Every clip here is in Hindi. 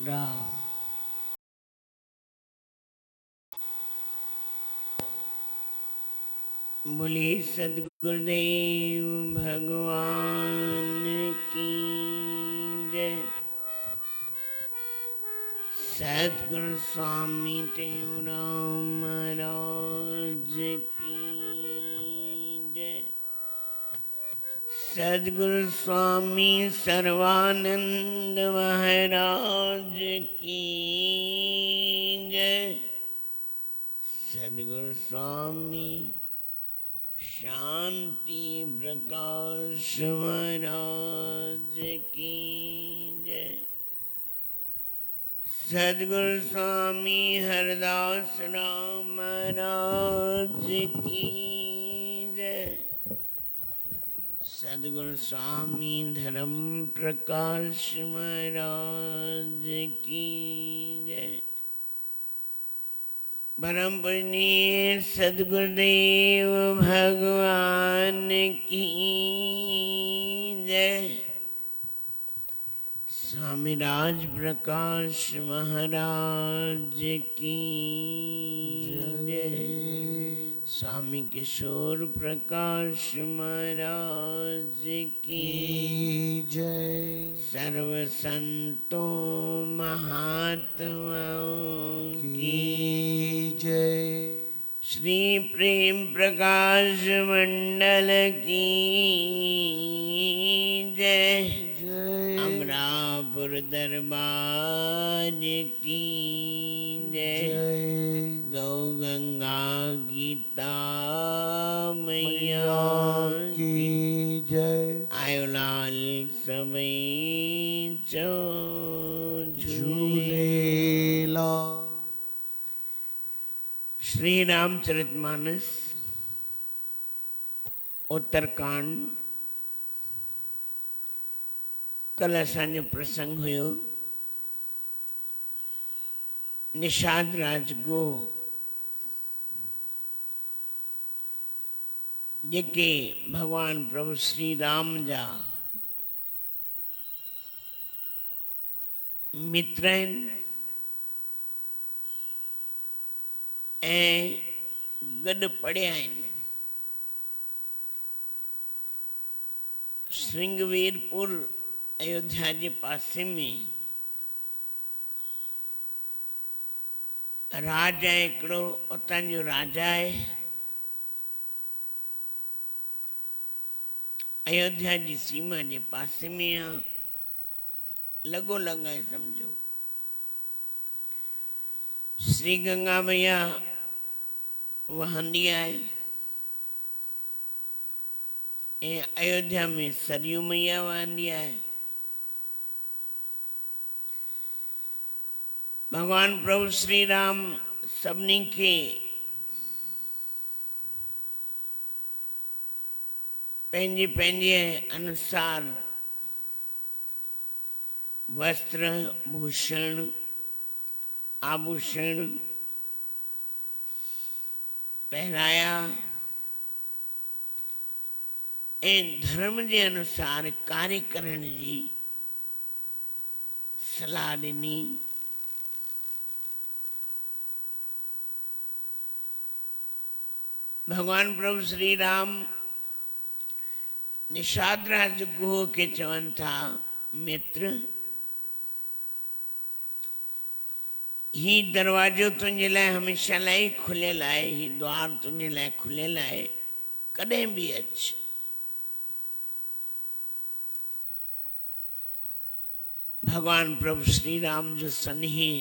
राम। बोले सद्गुरुदेव भगवान की जय। सद्गुरु स्वामी टेऊराम महाराज की जय। सद्गुरु स्वामी सर्वानंद महाराज की जय। सद्गुरु स्वामी शांति प्रकाश महाराज की जय। सद्गुरु स्वामी हरदास राम महाराज की जय। सद्गुरु स्वामी धर्म प्रकाश महाराज की जय। परम पूजनीय सद्गुरुदेव भगवान की जय। स्वामी राज प्रकाश महाराज की जय। स्वामी किशोर प्रकाश महाराज की जय। सर्व संतों महात्माओं की जय। श्री प्रेम प्रकाश मंडल की जय। जय। अमरापुर दरबार की जय। गौ गंगा गीता मैया की जय। आयोलाल समय चो झूलेला। श्री रामचरितमानस उत्तरकांड। कल असांजो प्रसंग हुयो निषाद राज गो जेके भगवान प्रभु श्री राम जा मित्र आहिनि ऐं गॾु पढ़िया आहिनि। श्रृंगवीरपुर अयोध्या जे पासे में राज आहे हिकिड़ो, उतां जो राजा आहे। अयोध्या जी सीमा जे पासे में आहे, लॻो लॻ आहे सम्झो। श्री गंगा मैया वहंदी आहे ऐं अयोध्या में सरयू मैया वहंदी आहे। भगवान प्रभु श्री राम सभिनी खे पंहिंजे पंहिंजे अनुसार वस्त्र भूषण आभूषण पहराया ऐं धर्म जे अनुसार कार्य करण जी सलाह ॾिनी। भगवान प्रभु श्री राम निषाद राज गुह के चवनि था, मित्र ही दरवाजो तुंहिंजे लाइ हमेशह लाइ खुलियल आहे, ही द्वार तुंहिंजे लाइ खुलियल आहे, कॾहिं बि अच। भगवान प्रभु श्री राम जो सन्ही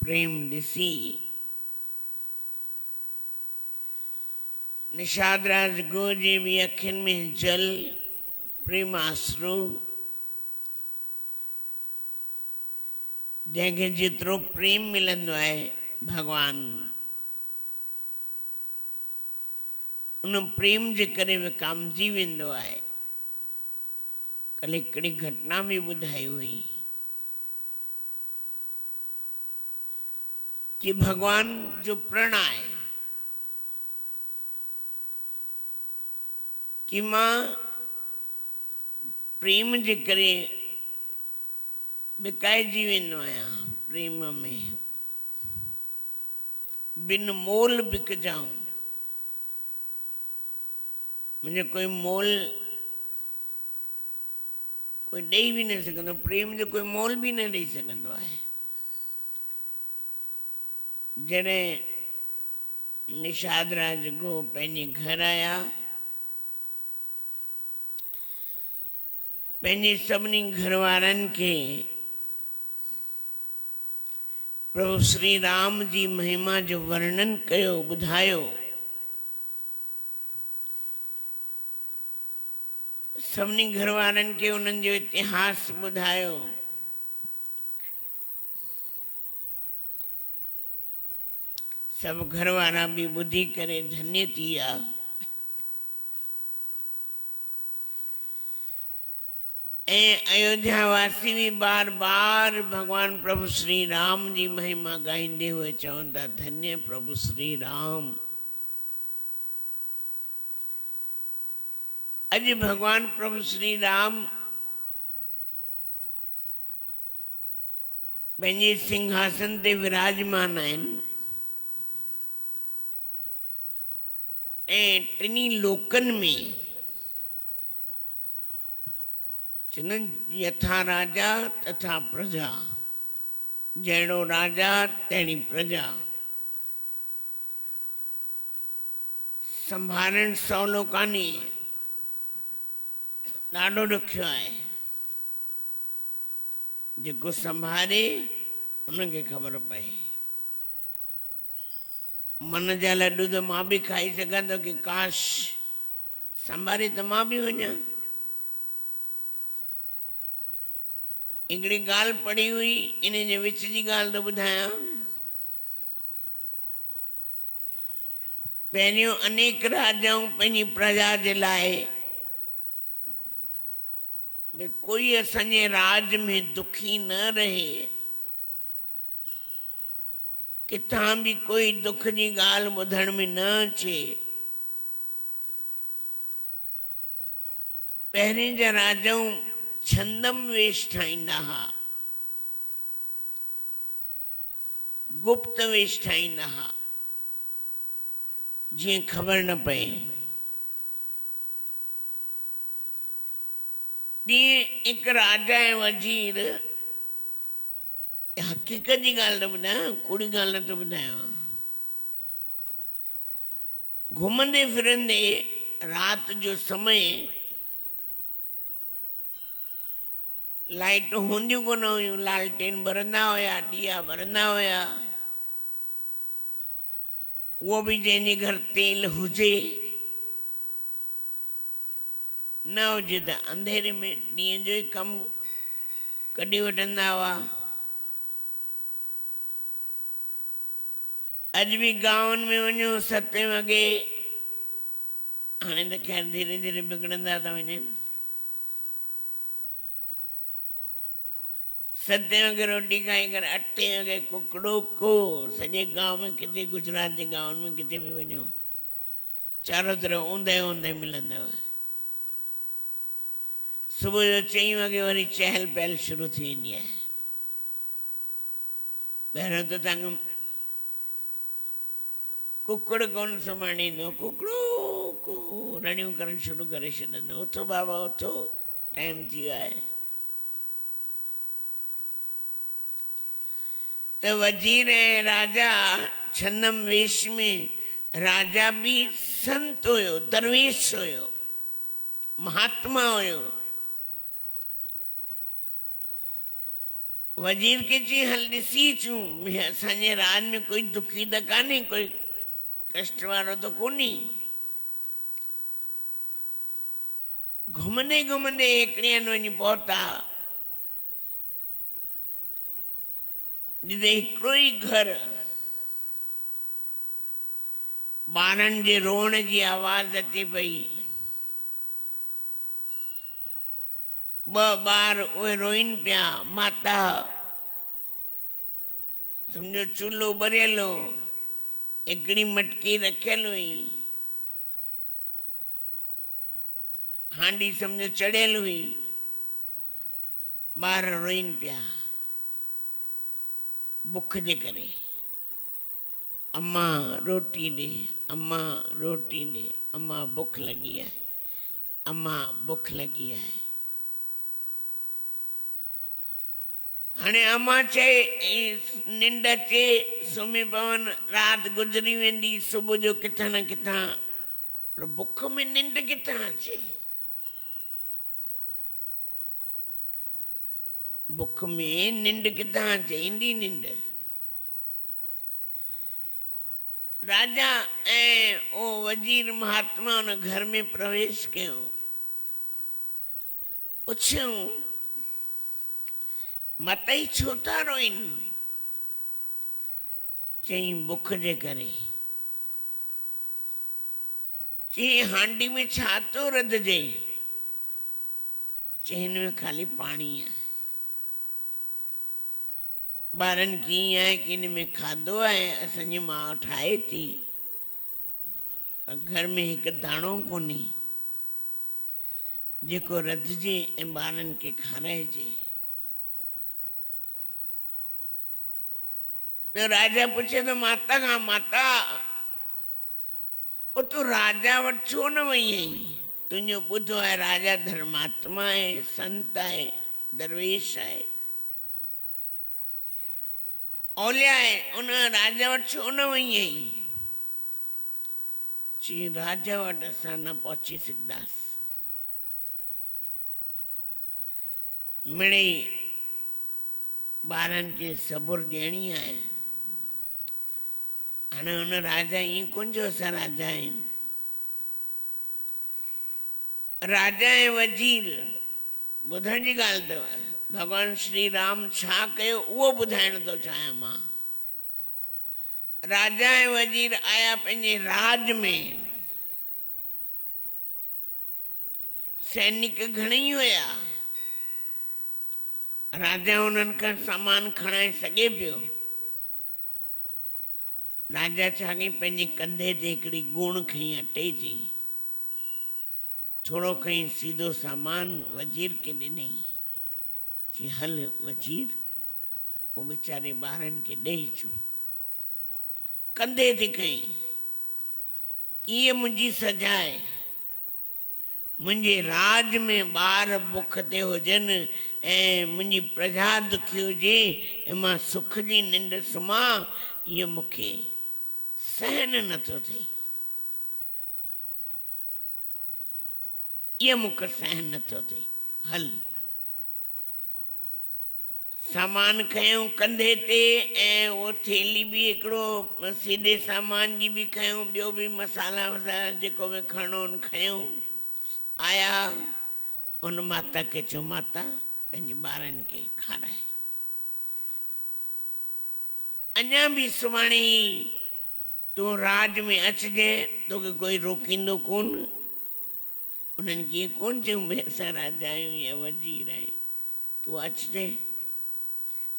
प्रेम ॾिसी निषाद राज गो जी भी अखियुनि में जल प्रेमाश्रु, जंहिंखे जेतिरो प्रेम मिलंदो आहे भगवान उन प्रेम जे करे विकामजी वेंदो आहे। कल हिकिड़ी घटना भी ॿुधाई हुई कि भगवान जो प्रण आहे कि मां प्रेम जे करे विकाइजी वेंदो आहियां प्रेम में, बिन मोल बिकजाऊं। मुंहिंजो कोई मोल कोई ॾेई बि न सघंदो, प्रेम जो कोई मोल बि न ॾेई सघंदो आहे। जॾहिं निषाद राज गो पंहिंजे घर आया, पंहिंजे सभिनी घर वारनि खे प्रभु श्री राम जी महिमा जो वर्णन कयो, ॿुधायो। सभिनी घर वारनि खे उन्हनि जो इतिहास ॿुधायो। सभु घर वारा बि ॿुधी करे धन्य थी विया। ऐं अयोध्या वासी भी बार बार भगवान प्रभु श्री राम जी महिमा गाईंदे हुए चवनि था, धन्य प्रभु श्री राम। अॼु भगवान प्रभु श्री राम पंहिंजे सिंहासन ते विराजमान आहिनि ऐं टिनी लोकनि में चवनि यथा राजा तथा प्रजा, जहिड़ो राजा तहिड़ी प्रजा। संभालणु सवलो कान्हे, ॾाढो ॾुखियो आहे। जेको संभाले उनखे ख़बर पए। मन जा लॾू त मां बि खाई सघां थो कि काश संभाले त मां बि वञा। हिकिड़ी ॻाल्हि पढ़ी हुई, इन जे विच जी ॻाल्हि थो ॿुधायां। पहिरियों अनेक राजाऊं पंहिंजी प्रजा जे लाइ भई कोई असांजे राज में दुखी न रहे, किथां बि कोई दुख जी ॻाल्हि ॿुधण में न अचे। पहिरें जा राजाऊं छंदम वेश ठाहींदा हुआ, गुप्त वेश ठाहींदा हुआ, जीअं ख़बर न पए। ॾींहुं हिकु राजा ऐं वज़ीर, हक़ीक़त जी ॻाल्हि थो ॿुधायां, कूड़ी ॻाल्हि नथो ॿुधायां। घुमंदे फिरंदे राति जो समय, लाइटूं हूंदियूं कोन हुयूं, लालटेन ॿरंदा हुया, ॾीया ॿरंदा हुया। उहो बि जंहिंजे घर तेल हुजे, न हुजे त अंधेरे में ॾींहं जो ई कमु कढी वठंदा हुआ। अॼु बि गांवनि में वञो 7 वॻे, हाणे त ख़ैर धीरे धीरे बिगड़ंदा था वञनि। 7 वॻे रोटी खाई करे 8 वॻे कुकड़ो को, सॼे गांव में किथे, गुजरात जे गांवनि में किथे बि वञो, चारों तरफ़ ऊंदहि ऊंदहि मिलंदव। सुबुह जो 4 वॻे वरी चहल पहल शुरू थी वेंदी आहे। पहिरियों त तव्हांखे कुकड़ कोन सुम्हणु ईंदो, कुकड़ो को रड़ियूं करणु शुरू करे छॾंदो, उथो बाबा उथो, टाइम थी वियो आहे। त वज़ीर ऐं राजा छंदम वेश में, राजा भी संत हुयो, दरवेश हुयो, महात्मा हुयो। वज़ीर खे चई हल ॾिसी अचूं, भई असांजे राज में कोई दुखी त कान्हे, कोई कष्ट वारो त कोन्हे। घुमंदे घुमंदे हिकिड़े हंधि वञी पहुता, जिते हिकिड़ो ई घर, ॿारनि जे रोअण जी आवाज़ अचे पई। 2 ॿार उहे रोइनि पिया। माता सम्झो चूल्हो ॿरियल हो, हिकिड़ी मटकी रखियल हुई, हांडी सम्झो चढ़ियल हुई, ॿार रोइनि पिया। बुख जे करे। अम्मा रोटी दे, अम्मा रोटी दे, अम्मा बुख लगी है, अम्मा बुख लगी है। हाणे अम्मा चए निंड अचे सुम्ही पवन, रात गुज़री वेंदी, सुबुह जो किथां न किथां, पर बुख में निंड किथां अचे? बुख में निंड किथां अचे? ईंदी निंड। राजा ऐं ओ वजीर महात्मा उन घर में प्रवेश कयो। पुछियूं मतई छो था रोइनि? चई बुख जे करे। चई हांडी में छा थो रधिजे? चई हिन में खाली पाणी आहे। ॿारनि कीअं आहे कि हिन में खाधो आहे, असांजी माउ ठाहे थी, पर घर में हिकु दाणो कोन्हे जेको रधिजे ऐं ॿारनि खे खाराइजे। तो राजा पूछे तो माता खां, माता ओ तू राजा वटि छो न वई आहीं? तुंहिंजो ॿुधो आहे राजा धर्मात्मा आहे, संत आहे, दरवेश आहे, औलिया आहे, उन राजा वटि छो न वई आहीं? चई राजा वटि असां न पहुची सघंदासीं। मिड़ई ॿारनि खे सबुर ॾियणी आहे। हाणे हुन राजा ईअं कोन जो असां राजा आहियूं। राजा ऐं वज़ीर ॿुधण जी ॻाल्हि अथव। भॻवान श्री राम छा कयो उहो ॿुधाइण थो चाहियां मां। राजा ऐं वज़ीर आया पंहिंजे राज में। सैनिक घणेई हुया। राजा उन्हनि खां सामान खणाए सघे पियो। राजा छा कई, पंहिंजे कंधे ते हिकिड़ी गुण खई अटे जी, थोरो खई सीधो सामान वज़ीर खे ॾिनई। चई हल वज़ीर, वो वीचारे ॿारनि खे ॾेई अचूं। कंधे ते खई, इहे मुंहिंजी सजा आहे। मुंहिंजे राज में ॿार बुख ते हुजनि ऐं मुंहिंजी प्रजा दुखी हुजे ऐं मां सुख जी निंड सुम्हां, इहो मूंखे सहन नथो थिए। इहो मूंखे सहन नथो थिए। हल सामान खयूं कंधे ते, ऐं उहो थेली बि हिकिड़ो सीधे सामान जी बि खयूं, ॿियो बि मसाला वसाला जेको बि खणणो उन खयूं। आया उन माता खे चयो, माता पंहिंजे ॿारनि खे खाराए। अञा बि सुभाणे तूं राज में अचिजे, तोखे कोई रोकींदो कोन। उन्हनि खे कोन चयूं भई असां राजा आहियूं या वज़ीर आहियूं, तूं अचिजे,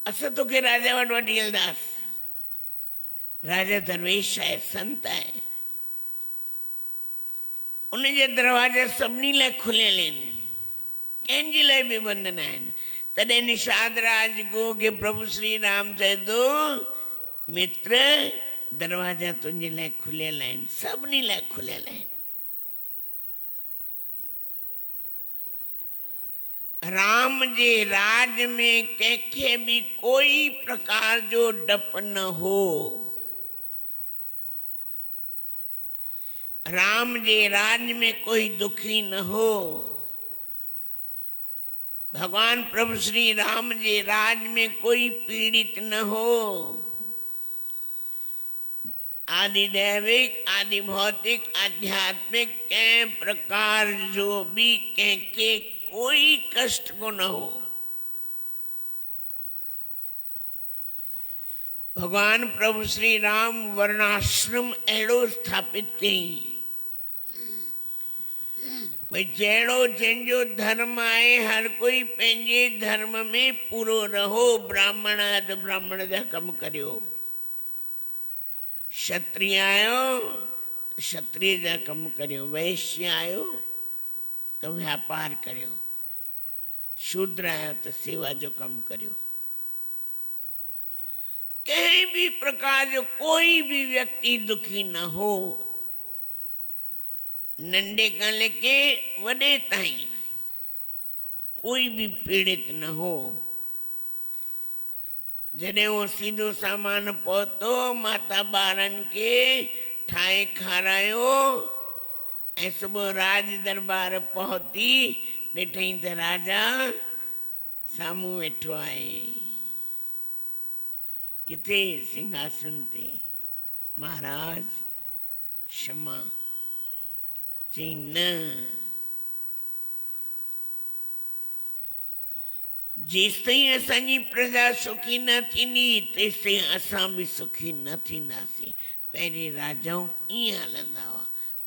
असां तोखे राजा वटि वठी हलंदासीं। राजा दरवेश आहे, संत आहे, उनजे दरवाजा सभिनी लाइ खुलियल आहिनि, कंहिंजे लाइ बि बंदि न आहिनि। तॾहिं निषाद राज गो खे प्रभु श्री राम चए थो, मित्र दरवाजा तुंहिंजे लाइ खुलियल आहिनि, सभिनी लाइ खुलियल आहिनि। राम जे राज में कंहिंखे बि कोई प्रकार जो डपु न हो। राम जे राज में कोई दुखी न हो। भगवान प्रभु श्री राम जे राज में कोई पीड़ित न हो। आदि दैविक, आदि भौतिक, आध्यात्मिक कंहिं प्रकार जो भी कंहिंखे कोई कष्ट को न हो। भगवान प्रभु श्री राम वर्णाश्रम अहिड़ो स्थापित कई भई जहिड़ो जंहिंजो धर्म आहे हर कोई पंहिंजे धर्म में पूरो रहो। ब्राह्मण आहे त ब्राह्मण जा कम करियो, क्षत्रिय आहियो त क्षत्रिय जा कम करियो, वैश्य आहियो त व्यापार करियो, शूद्र आहियो त सेवा जो कम करियो। कहीं भी प्रकार जो कोई भी व्यक्ति दुखी न हो, नंढे खां लेके वॾे ताईं कोई भी पीड़ित न हो। जॾहिं वो सीधो सामान पहुतो, माता ॿारनि खे ठाहे खारायो ऐं सुबुह राज दरबार पहुती, ॾिठई त राजा साम्हूं वेठो आहे। किथे? सिंहासन ते। महाराज क्षमा। चई न, जेसिताईं असांजी प्रजा सुखी न थींदी तेसिताईं असां बि सुखी न थींदासीं। पहिरीं राजाऊं ईअं हलंदा हुआ,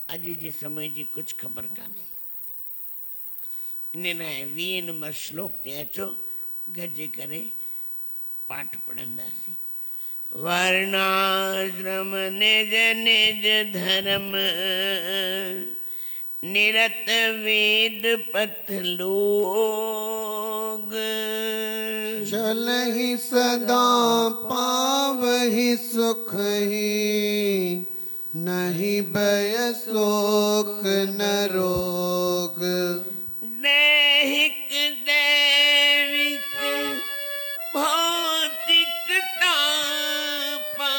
अॼु जे समय जी कुझु ख़बर कान्हे। इन लाइ 20 नंबर श्लोक ते अचो, गॾिजी करे पाठ पढ़ंदासीं। वर्णाश्रम निज निज धर्म, निरत वेद पथ लोग। चलहि सदा पावहि सुख ही, नहीं भय शोक न रोग। दैहिक दैविक भौतिक तापा,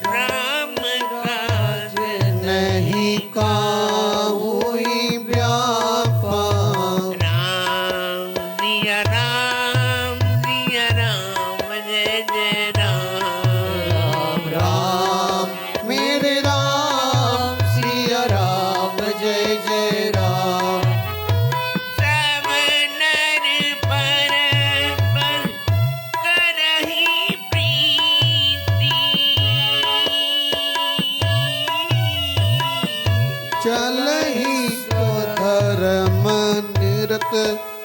राम काज नहीं काहुई व्यापा। राम दिया राम, दिया राम, जय जय राम। राम मेरे राम, सिया राम जय जय राम। सब नर पर करहि प्रीति, चलहि स्वधर्म निरत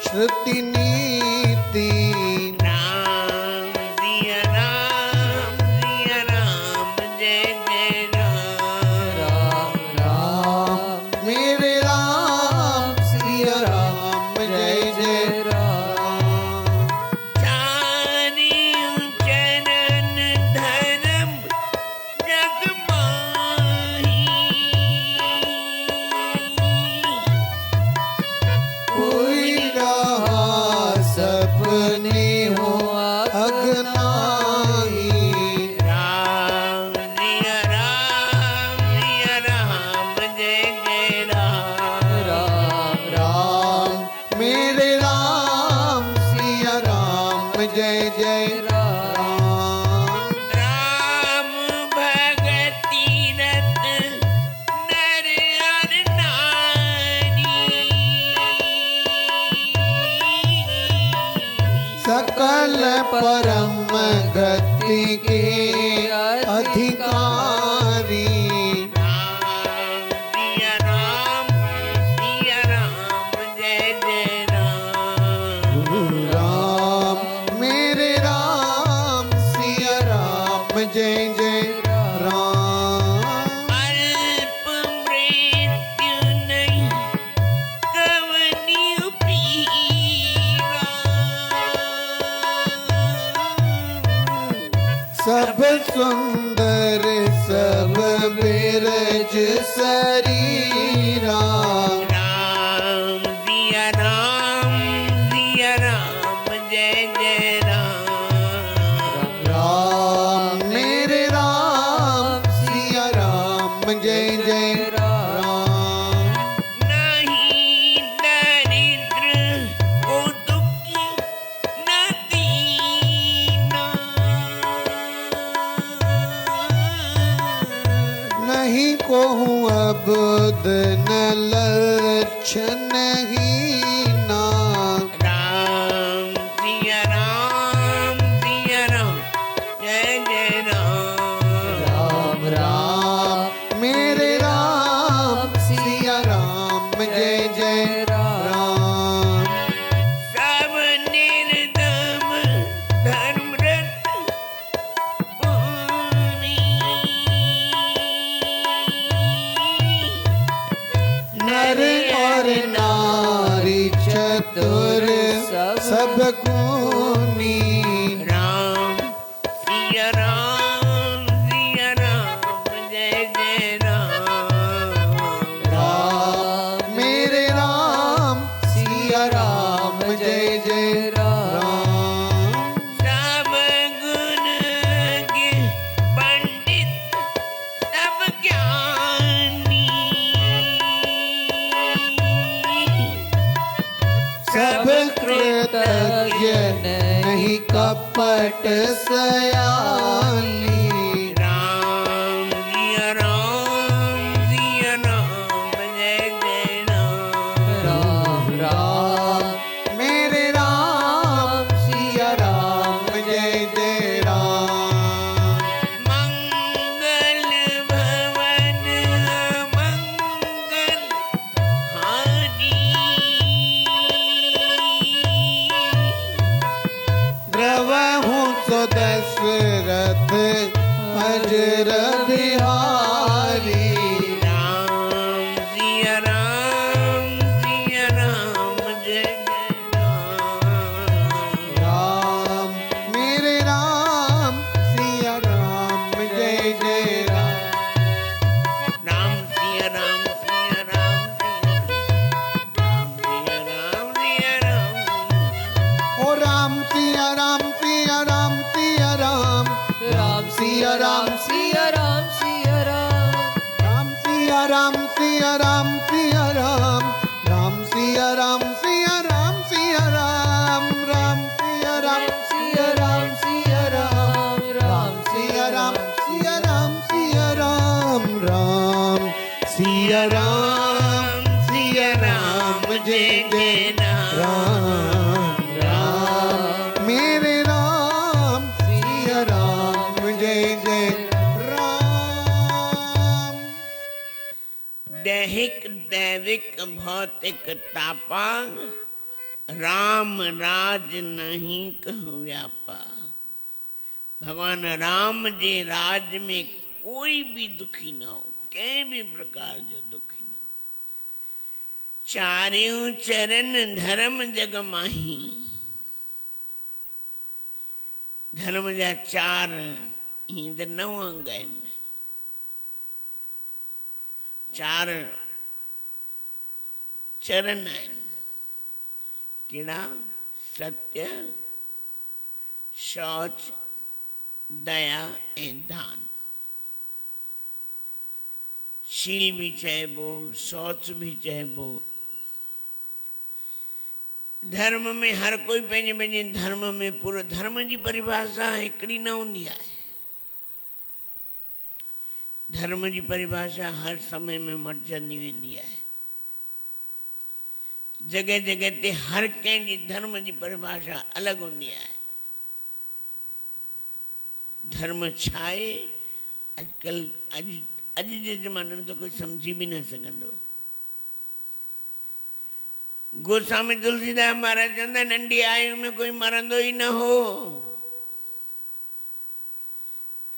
श्रुति नीति। राम दिया राम, दिया राम, जय जय राम। राम मेरे राम, सिया राम जय जय राम। चारियों चरण धर्म जग माही, कोई रहा सपने हो अगनाही। राम दिया राम, जय जय राम। राम मेरे राम, सिया राम जय जय राम। राम भगति रत नर अर नारी, सकल परम गति के अधिकारी। राम दिया राम, जय जय राम। राम मेरे राम, सिया राम जय जय राम। अल्प मृत्यु नहीं कवनी पीरा, सब सुंदर सब बिरज शरीरा। राम दिया राम, जय जय राम। राम मेरे राम, सिया राम जय जय राम। नहीं दरिद्र को दुखी न दीना, नहीं कोहूँ अबुद न लक्षण नहीं ना। राम दिया राम, जय जय राम। राम मेरे राम, सिया राम जय जय राम। सब निर्दम धर्मरत पुनी, नर और नारी चतुर सब गुनी राम सिया राम जय जय राम। राम मेरे राम सिया राम जय जय राम। सब गुण के पंडित सब ज्ञानी, सब कृतज्ञ नहीं कपट सयानी। राम सिया राम जय जय राम। राम मेरे राम सिया राम जय जय राम। मंगल भवन मंगल हारी, द्रवहूँ सो दशरथ अजर बिहारी। राम सिया राम जय जय राम। राम मेरे राम सिया राम जय जय राम। राम सिया राम ओ राम सिया राम सिया राम सिया राम। राम सिया राम सिया राम सिया राम। राम सिया राम सिया राम सिया राम। राम सिया राम सिया राम सिया राम। राम सिया राम सिया राम सिया राम। राम सिया राम सिया राम सिया राम। राम सिया राम जय जय राम। राम मेरे राम सिया राम जय जय राम। दैहिक दैविक भौतिक तापा, राम राज नहीं कहु व्यापा। भगवान राम जे राज में कोई भी दुखी न हो, कहीं भी प्रकार जो दुखी न हो। चारियों चरण धर्म जग माही, धर्म जा चार हिंद नव अंग आहिनि। चार चरण आहिनि, कहिड़ा? सत्य, शौच, दया ऐं दान। शील भी चइबो, शौच भी चइबो। धर्म में हर कोई पंहिंजे पंहिंजे धर्म में, पूरो धर्म जी परिभाषा हिकिड़ी न हूंदी आहे। धर्म जी परिभाषा हर समय में मटिजंदी वेंदी आहे। जगह जगह ते हर कंहिंजी धर्म जी परिभाषा अलॻि हूंदी आहे। धर्म छा आहे अॼुकल्ह अॼु जे ज़माने में तो कोई सम्झी बि न सघंदो। गोस्वामी तुलसीदास महाराज चवंदा नंढी आयु में कोई मरंदो ई न हो।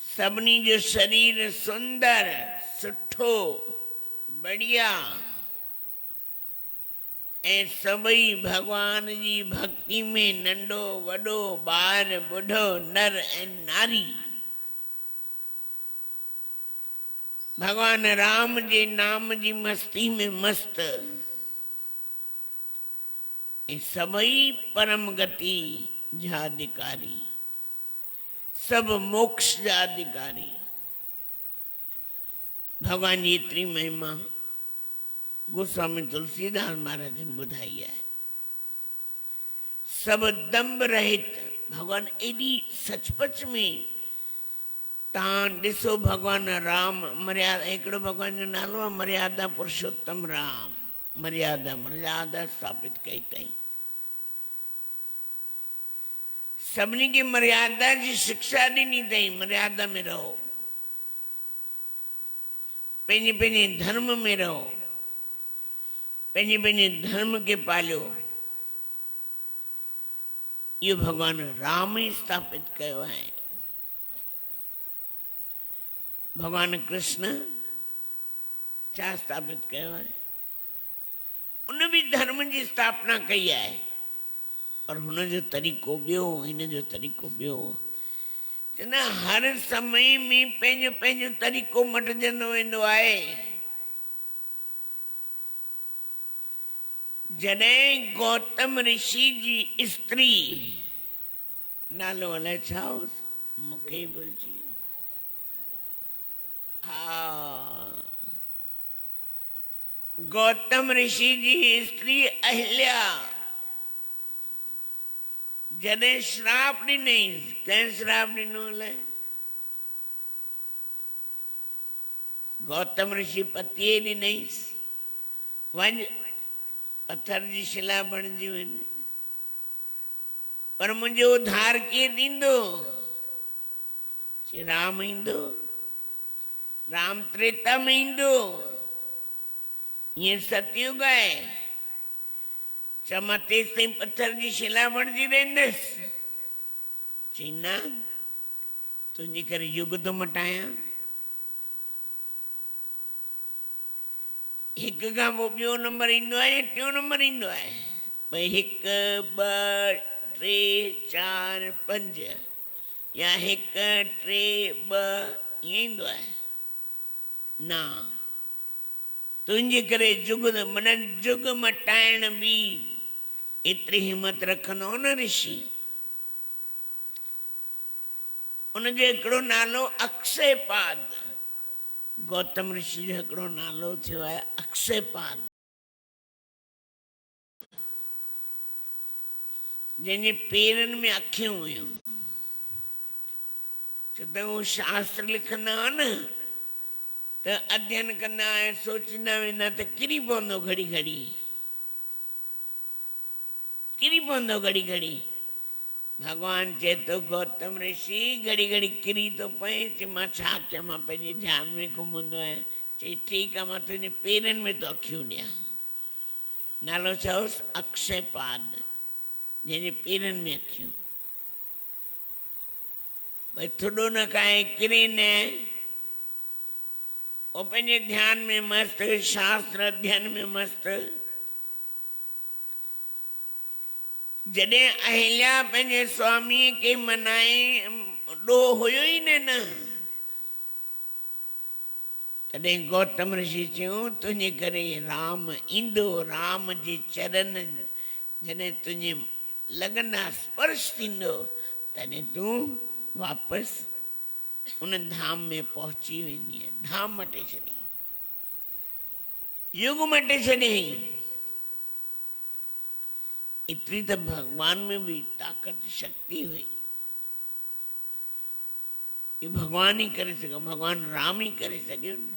सभिनी जो शरीर सुंदर सुठो बढ़िया ऐं सभई भगवान जी भक्ति में नंढो वॾो ॿार ॿुढो नर ऐं नारी भगवान राम जे नाम जी मस्ती में मस्त ऐं सभई परम गति जा अधिकारी, सब मोक्ष जा अधिकारी। भगवान जी एतिरी महिमा गोस्वामी तुलसीदास महाराज ने ॿुधाई आहे। सब दंभ रहित भगवान एॾी सचपच में तव्हां ॾिसो भगवान राम मर्यादा, हिकिड़ो भगवान जो नालो आहे मर्यादा पुरुषोत्तम राम। मर्यादा स्थापित कई अथई। सभिनी खे मर्यादा जी शिक्षा ॾिनी अथई। मर्यादा में रहो, पंहिंजे पंहिंजे धर्म में रहो, पंहिंजे पंहिंजे धर्म खे पालियो। इहो भगवान राम ई स्थापित कयो आहे। भगवान कृष्ण छा स्थापित कयो आहे? उन भी धर्म जी स्थापना कई आहे। पर हुन जो तरीक़ो ॿियो, हिन जो तरीक़ो ॿियो। चवंदा हर समय में पंहिंजो पंहिंजो तरीक़ो मटिजंदो वेंदो आहे। जॾहिं गौतम ऋषि जी स्त्री, नालो अलाए छा हुअसि, मूंखे ई भुलिजी वियो। हा, गौतम ऋषि जी स्त्री अहिल्या जॾहिं श्राप ॾिनई, कंहिं श्राप ॾिनो अलाए, गौतम ऋषि पतीअ ॾिनईसि, वञ पत्थर जी शिला बणिजी वञ, पर मुंहिंजो उद्धार कीअं थींदो? चई राम ईंदो, राम त्रेता में ईंदो, ईअं सतयुग आहे, चओ मां तेसि ताईं पत्थर जी शिला बणिजी रहंदसि। चई न, तुंहिंजे करे युग थो मटायां। हिक खां पोइ ॿियो नंबर ईंदो आहे, टियों नंबर ईंदो आहे, भई 1 2 3 4 5 या 1 3 2 ईअं ईंदो आहे। न, तुंहिंजे करे जुग मन जुग मटाइण बि एतिरी हिमत रखंदो न ऋषि। उनजो हिकिड़ो नालो अक्षयपाद, गौतम ऋषि जो हिकिड़ो नालो थियो आहे अक्षयपाद, जंहिंजे पेरनि में अखियूं हुयूं। छो त उहो शास्त्र लिखंदा हुआ न, त अध्ययन कंदा ऐं सोचींदा वेंदा त किरी पवंदो, घड़ी घड़ी किरी पवंदो, घड़ी घड़ी। भगवान चए थो गौतम ऋषि घड़ी घड़ी किरी थो पए। चई मां छा कयां, मां पंहिंजे ध्यान में घुमंदो आहियां। चई ठीकु आहे, मां तुंहिंजे पेरनि में तो अखियूं ॾियां। नालो छा हुअसि? अक्षयपाद, जंहिंजे पेरनि में अखियूं। भई थुॾो न खाए, किरे न, वो पंहिंजे ध्यान में मस्त, शास्त्र अध्ययन में मस्त। जॾहिं अहिल्या पंहिंजे स्वामीअ खे मनाए, ॾोह हुयो ई न, तॾहिं गौतम ऋषि चयूं तुंहिंजे करे राम ईंदो, राम जे चरण जॾहिं तुंहिंजे लॻंदा, स्पर्श थींदो, तॾहिं तूं वापसि उन धाम में पहुची वेंदी। धाम मटे छॾी, युग मटे छॾियईं। एतिरी त भगवान में भी ताक़त शक्ति हुई। ये भगवान ही करे सघो, भगवान राम ही करे सघियो न,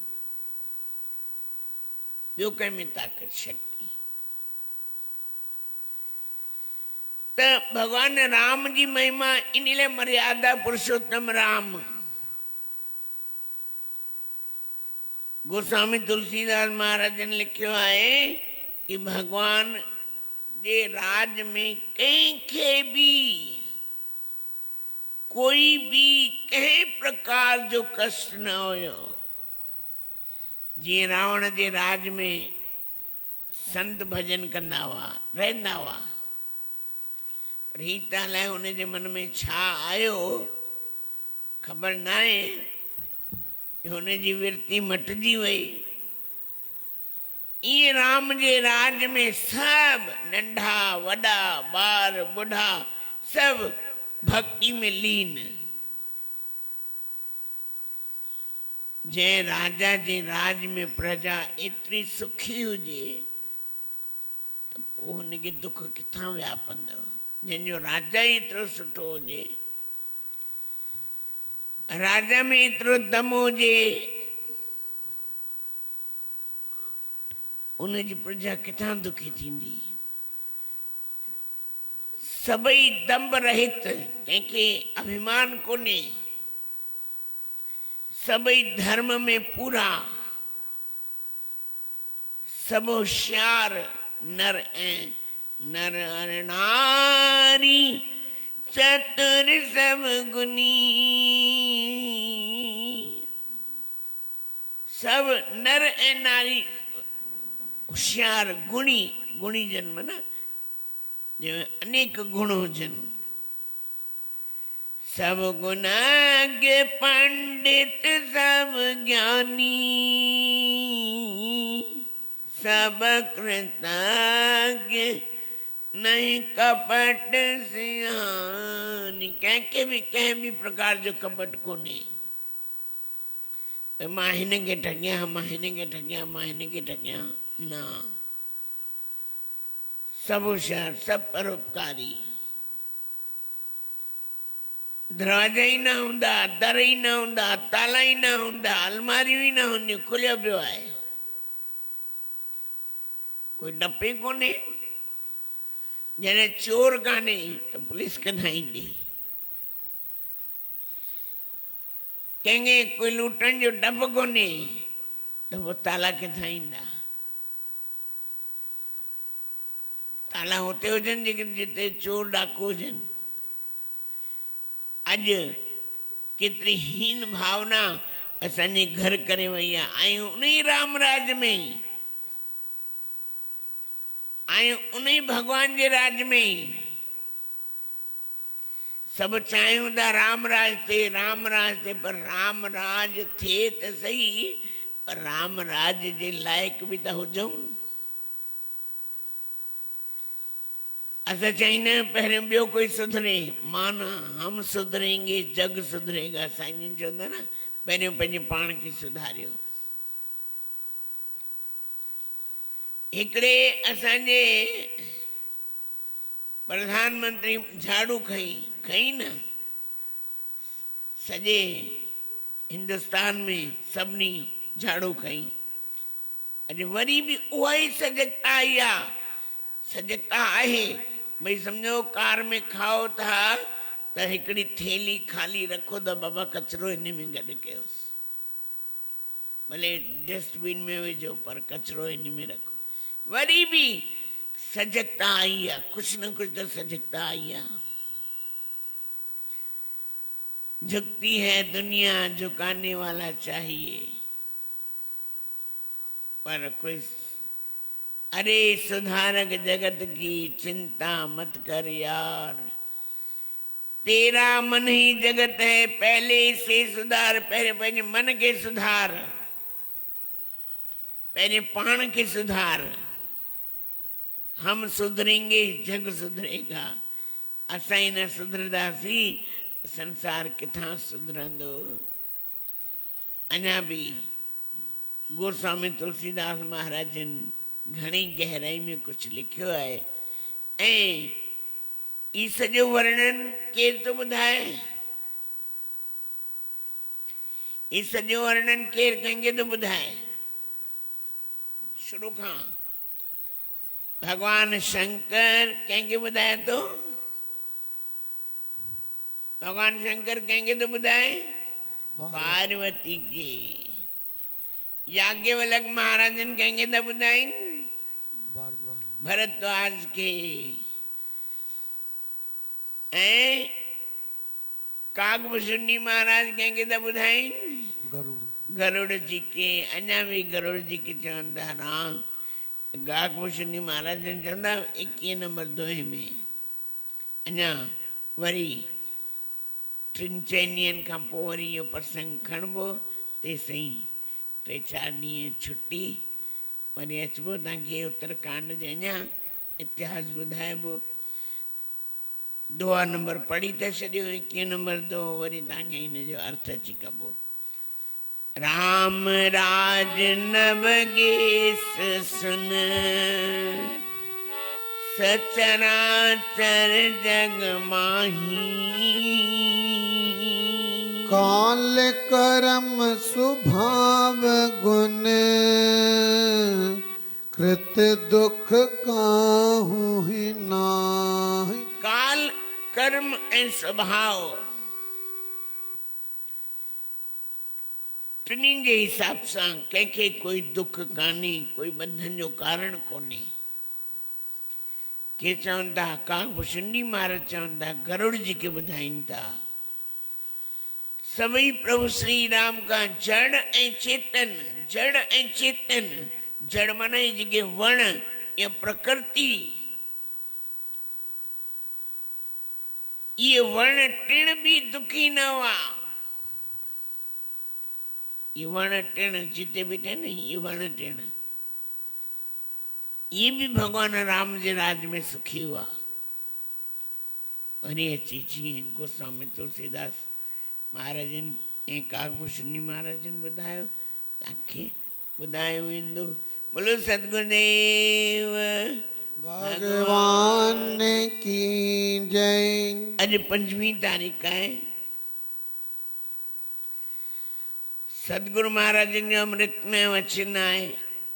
ॿियो कंहिं में ताक़त शक्ति। त भगवान राम जी महिमा इन लाइ मर्यादा पुरुषोत्तम राम। गोस्वामी तुलसीदास महाराज ने लिखियो आहे कि भगवान जे राज में कंहिंखे भी कोई भी कंहिं प्रकार जो कष्ट न हुयो। जीअं रावण जे राज में संत भजन कंदा हुआ, रहंदा हुआ, पर ही त अलाए हुन जे मन में छा आयो ख़बर न आहे, हुन जी विरती मटिजी वई। ईअं राम जे राज में सब नंढा वॾा ॿार बुढ़ा सब भक्ति में लीन। जंहिं राजा जे राज में प्रजा एतिरी सुखी हुजे त पोइ हुनखे दुख किथां व्यापंदो। जंहिंजो राजा ही एतिरो सुठो हुजे, राजा में एतिरो दम हुजे, उनजी प्रजा किथां दुखी थींदी। सभई दंभ रहित, कंहिंखे अभिमान कोन्हे, सभई धर्म में पूरा, सब होशियार नर ऐं नर अर नारी चतुर सब गुनी। सब नर ऐं नारी होशियार, गुणी, गुणी जन्म न, जंहिंमें अनेक गुण हुजनि। सब गुणाग्य पंडित सब ज्ञानी, सब कृतज्ञ नहीं कपट सिहानी। कंहिं भी प्रकार जो कपट कोन्हे। मां हिन खे ठॻियां, मां हिन खे ठॻियां, मां हिन खे ठॻियां, न। सब होशियार, सब परोपकारी। दरवाजा ही न हूंदा, दर ही न हूंदा, ताला ही न हूंदा, अलमारियूं ही न हूंदियूं, खुलियो पियो आहे। कोई डपे कोन्हे। जॾहिं चोर कान्हे त पुलिस किथां ईंदी? कंहिंखे कोई लूटण जो डपु कोन्हे त पोइ ताला किथां ईंदा? ताला हुते हुजनि जिते चोर डाकू हुजनि। अॼु केतिरी हीन भावना असांजे घर करे वई आहे। आहियूं उन ई राम राज में ई, आहियूं उन ई भॻवान जे राज में ई। सभु चाहियूं था राम राज ते, राम राज ते, पर राम राज थिए त सही, पर राम राज जे लाइक़ बि त हुजूं। असां चाहींदा आहियूं पहिरियों ॿियो कोई सुधरे, माना हम सुधरेंगे जग सुधरेगा। साईं जन चवंदा न, पहिरियों पंहिंजे पाण खे सुधारियो। हिकिड़े असांजे प्रधानमंत्री झाड़ू खई न, सॼे हिंदुस्तान में सभिनी झाड़ू खई। अॼु वरी बि उहा ई सजगता आई आहे। सजगता आहे भई सम्झो कार में खाओ था त हिकिड़ी थेली खाली रखो त बाबा कचिरो हिन में गॾु कयोसि, भले डस्टबिन में विझो पर कचिरो हिन में रखो। वरी बि सजगता आई आहे, कुछ न कुछ तो सजगता आई आहे। झुकती है दुनिया झुकाने वाला चाहिए, पर कोई अरे सुधारक जगत की चिंता मत कर यार, तेरा मन ही जगत है, पहले से सुधार। पहले पंहिंजे मन के सुधार, पहले पाण के सुधार। हम सुधरेंगे जग सुधरेगा। असां ही न सुधरदासीं संसार किथां सुधरंदो। अञा बि गोस्वामी तुलसीदास महाराज जन घणी गहराई में कुछ लिखियो आहे। ऐं ई सॼो वर्णन केर थो ॿुधाए? ई सॼो वर्णन केर कंहिंखे थो ॿुधाए? शुरू खां भगवान शंकर कंहिंखे ॿुधाए थो? भगवान शंकर कंहिंखे थो ॿुधाए? पार्वती खे। याज्ञवल्क महाराजन कंहिंखे था ॿुधाइनि? भरद्वाज के। ऐं काकभूषणी महाराज कंहिंखे था ॿुधाइनि? गरुड़ जी के। अञा बि गरुड़ जी के चवंदा राम। काकभूषणी महाराज चवंदा 21 नंबर दोहे में। अञा वरी 3-4 ॾींहंनि खां पोइ वरी इहो प्रसंग खणबो। तेसिताईं 3-4 ॾींहं छुटी, वरी अचबो तव्हांखे उत्तरकांड जो अञा इतिहास ॿुधाइबो। दोहा नंबर पढ़ी था छॾियो, 21 नंबर दोहो, वरी तव्हांखे हिन जो अर्थ अची कबो। राम राज नवगेस सुन, सचराचर जग माही। काल करम स्वभाव गुण, कृत दुख काहू ही नाहि। काल कर्म ऐं स्वभाव टिनिनि जे हिसाब सां कंहिंखे कोई दुख कान्हे, कोई बंधन जो कारण कोन्हे। के चवनि था काकभूषणी महाराज चवनि था, गरुड़ जी के ॿुधाइनि था सभई प्रभु श्री राम का जड़ ऐं चेतन। जड़ ऐं चेतन, जड़ माना जेके वण या प्रकृति ये वर्ण टिण भी दुखी न हुआ। ये वर्ण टिण जिते बैठे नहीं, ये वर्ण टिण, ये भी भगवान राम जी राज में सुखी हुआ। अरे अची जी गोस्वामी तुलसीदास महाराजन ऐं काकभूषणी महाराजन ॿुधायो, तव्हांखे ॿुधायो वेंदो। बोलो सतगुरुदेव भगवान की जय। अॼु 5वीं तारीख़ आहे। सतगुरु महाराजन जो अमृतमय वचन आहे,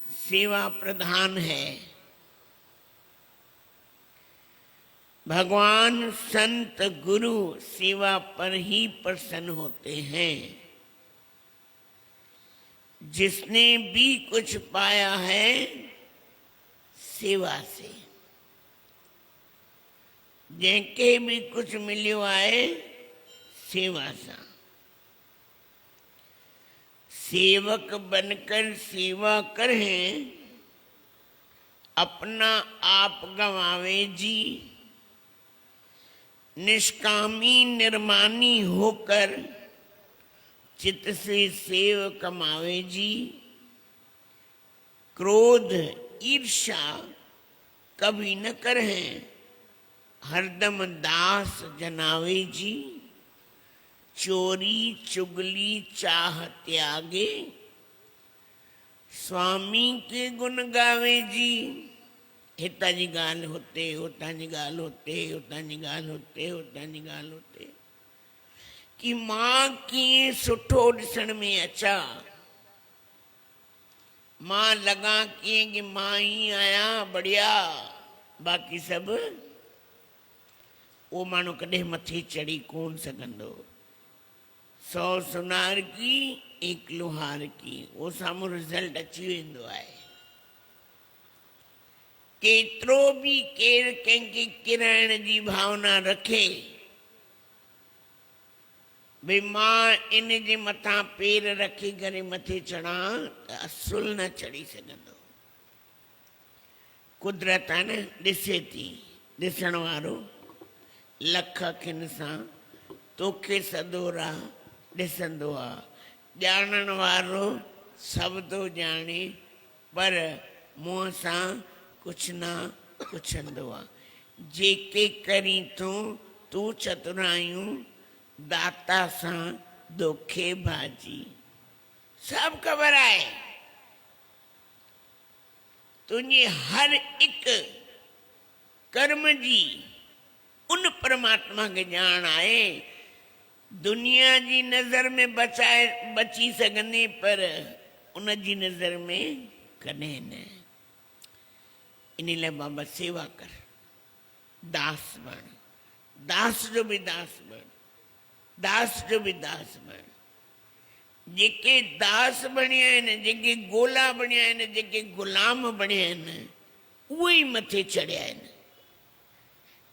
सेवा प्रधान है। भगवान संत गुरु सेवा पर ही प्रसन्न होते हैं। जिसने भी कुछ पाया है सेवा से, जंहिंखे भी कुछ मिलियो आहे सेवा सां। सेवक बनकर सेवा करें, अपना आप गंवावे जी। निष्कामी निर्मानी होकर चित्त से सेव कमावे जी। क्रोध ईर्ष्या कभी न करें, हरदम दास जनावे जी। चोरी चुगली चाह त्यागे, स्वामी के गुण गावे जी। हितां जी ॻाल्हि हुते, हुतां जी ॻाल्हि हुते, हुतां जी ॻाल्हि हुते, हुतां जी ॻाल्हि हुते, कि मां कीअं सुठो ॾिसण में अचां, मां लॻां कीअं कि मां ही आहियां बढ़िया, बाक़ी सभु। उहो माण्हू कॾहिं मथे चढ़ी कोन सघंदो। 100 सुनार की 1 लोहार की, उहो साम्हूं रिज़ल्ट अची वेंदो आहे। केतिरो बि केरु कंहिंखे किराइण जी भावना रखे, भई मां इन जे मथां पेर रखी करे मथे चढ़ां, त असुल न चढ़ी सघंदो। कुदरत आहे न, ॾिसे थी, ॾिसण वारो लख अखियुनि सां तोखे सदोरा ॾिसंदो आहे। ॼाणण वारो सभु थो ॼाणे, पर मुंहं सां कुझु न पुछंदो आहे। जेके करी तूं चतुरायूं, दाता सां दोखे भाजी। सभु ख़बर आहे। तुंहिंजे हर हिकु कर्म जी उन परमात्मा खे ॼाण आहे। दुनिया जी नज़र में बची सघंदे, पर उन जी नज़र में कॾहिं न। इन लाइ बाबा सेवा कर, दास बण, दास जो बि दास बण, दास जो बि दास बण। जेके दास बणिया आहिनि, जेके गोला बणिया आहिनि, जेके ग़ुलाम बणिया आहिनि, उहे ई मथे चढ़िया आहिनि।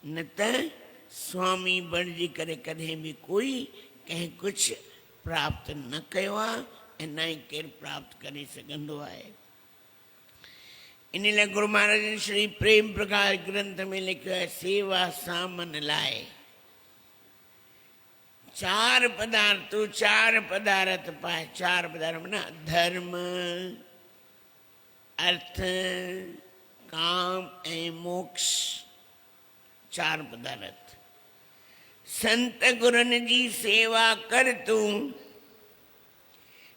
न त स्वामी बणिजी करे कॾहिं बि कोई कंहिं कुझु प्राप्त न कयो आहे, ऐं न ई केरु प्राप्त करे सघंदो आहे। इन लाइ गुरु महाराज श्री प्रेम प्रकाश ग्रंथ में लिखियो आहे, सेवा सां मन लाइ 4 पदार्थ, 4 पदार्थ पाए। 4 पदार्थ माना धर्म, अर्थ, काम ऐं मोक्ष। 4 पदार्थ। संत गुरनि जी सेवा कर तूं,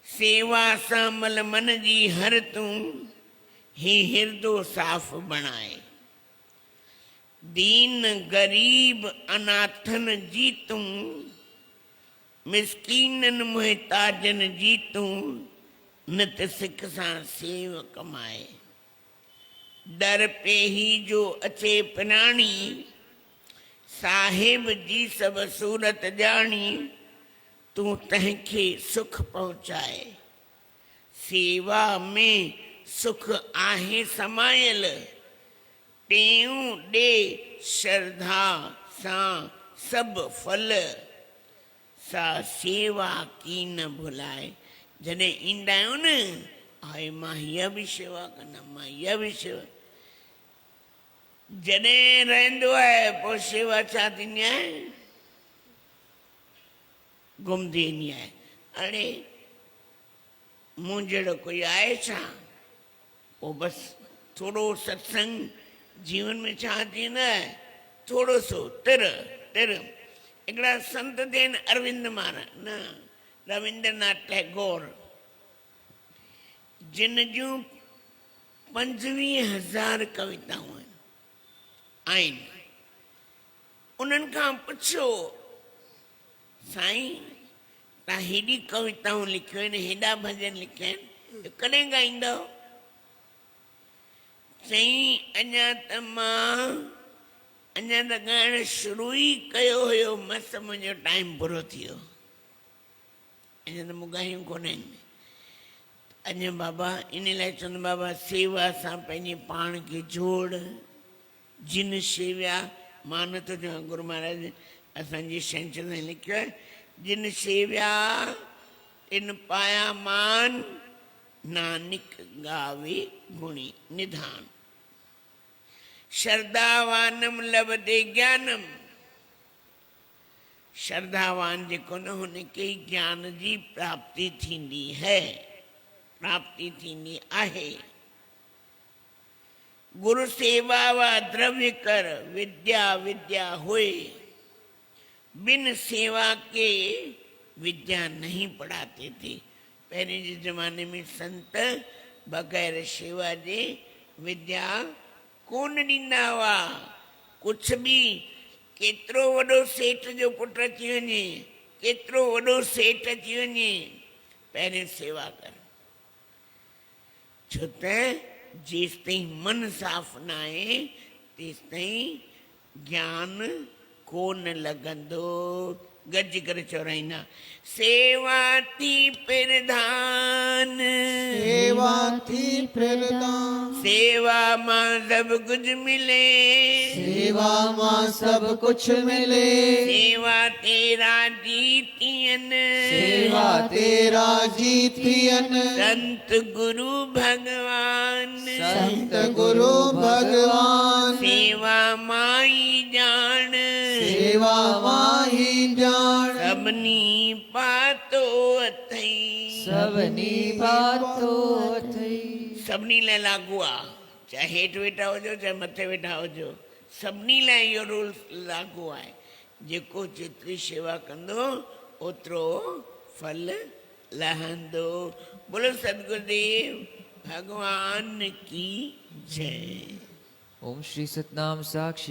सेवा सां मल मन जी हर तूं। ही हिरदो साफ़ बणाए, दीन गरीब अनाथन जी तूं। मिसकीनन मुहताजन जी तूं। नित सिख सां सेव कमाए। दर पे ही जो अचे पिनाणी, साहिब जी सब सूरत ॼाणी। तूं तंहिंखे सुख पहुचाए। सेवा में सुख आहे समायल, टेऊं ॾे श्रद्धा सां सभु फल। सा सेवा की न भुलाए। जॾहिं ईंदा आहियूं न, हाय मां हीअ बि शेवा कंदमि, मां हीअ बि शेवा। जॾहिं रहंदो आहे पोइ शेवा छा थींदी आहे? गुम थी वेंदी आहे। अड़े मूं जहिड़ो कोई आहे छा? पोइ बसि थोरो सत्संग जीवन में छा थींदो आहे, थोरो सो तिर तिर। हिकिड़ा संत थियनि अरविंद महाराज न रविंद्रनाथ टैगोर, जिन जूं 25,000 कविताऊं आहिनि। उन्हनि खां पुछो, साईं तव्हां हेॾी कविताऊं लिखियूं आहिनि, हेॾा भॼन लिखिया आहिनि, कॾहिं ॻाईंदव? चईं अञा त ॻाइणु शुरू ई कयो हुयो, मस मुंहिंजो टाइम पूरो थी वियो, अञा त मूं ॻायूं कोन आहिनि। अञा बाबा इन लाइ चवंदो, बाबा सेवा सां पंहिंजे पाण खे जोड़, जिन शेव्या। मां नथो चवां, गुरू महाराज असांजी छंछर में लिखियो आहे, जिन शेव्या तिन पाया मान, नानक गावे गुणी निधान। श्रद्धावानम लभते ज्ञानम, श्रद्धावान जेको न हुनखे ज्ञान जी प्राप्ति थींदी है, प्राप्ति थींदी आहे। गुरु सेवा वा द्रव्य कर, विद्या विद्या होए। बिन सेवा के विद्या नहीं पढ़ाते थे। पहले जे जमाने में संत बग़ैर सेवा जे विद्या कोन ॾींदा हुआ। कुछ बि केतिरो वॾो सेठ जो पुटु अची वञे, केतिरो वॾो सेठ अची वञे, पहिरें सेवा कर। छो त जेसि ताईं मन साफ़ न आहे तेसि ताईं ज्ञान कोन लॻंदो। गज करे चवराईंदा, सेवा थी प्रधान, सेवा थी प्रधान, सेवा मां सब कुछ मिले, सेवा मां सब कुछ मिले। सेवा तेरा जीतियन, सेवा तेरा जीतियन। संत गुरु भगवान, संत गुरु भगवान। सेवा माई जान, सेवा माही जान। सबनी पातो अथई, सबनी बातो अथई। सभिनी लाइ लागू आहे, चाहे हेठि वेठा हुजो चाहे मथे वेठा हुजो, सभिनी लाइ इहो रूल लागू आहे। जेको जेतिरी शेवा कंदो ओतिरो फल लहंदो। बोलो सदगुरुदेव भगवान की जय। ओम श्री सतनाम साक्षी।